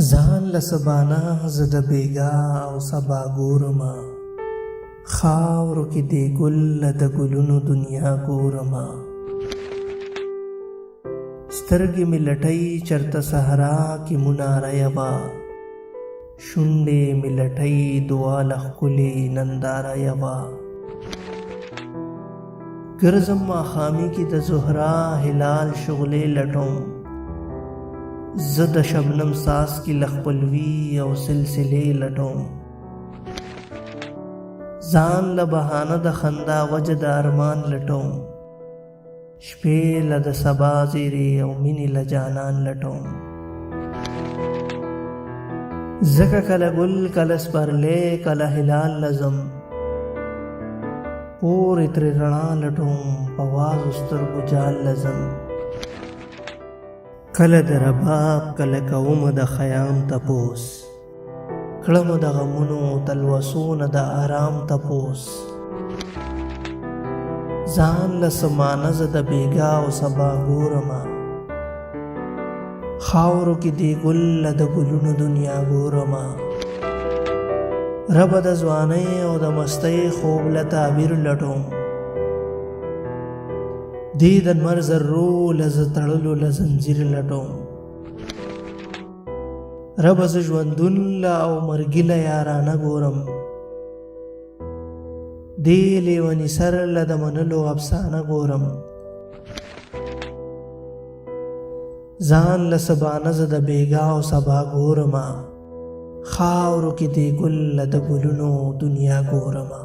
ځان له سبانه زه د بیګا او سبا ګورمه، خاورو کې دې ګل د ګلونو دنیا ګورمه. سترګې مې لټۍ چرته صحرا کې مناره یوه، شونډې مې لټۍ دعا له ښکلې ننداره یوه. ګرځم ماښامي کې د زهرا هلال شغلې لټوم، زه د شبنم ساس کې له خپلوي او سلسلې لټوم. ځان له بهانه د خندا وجه د ارمان لټوم، شپې له د سبا زیرې او مینې له جانان لټوم. ځکه کله ګل کله سپرلی کله هلال لزم، پورې ترې رڼا لټوم په وازو سترګو جال لزم. کله د رباب کله کومه د خیام تپوس، کړم د غمونو تلوسونه د آرام تپوس. ځان له سمانه زه د بیګا او سبا ګورمه، خاورو کې دې ګل د ګلونو دنیا ګورمه. ربه د ځوانۍ او د مستۍ خوب له تعبیر لټوم، دې د لمر ذرو له زه تړلو له زنځیر لټوم. ربه زه ژوندون له او مرګي له یارانه ګورم، دې لیوني سر له د منلو افسانه ګورم. ځان له سبانه زه د بیګا او سبا ګورمه، خاورو کې دې ګل د ګلونو دنیا ګورمه.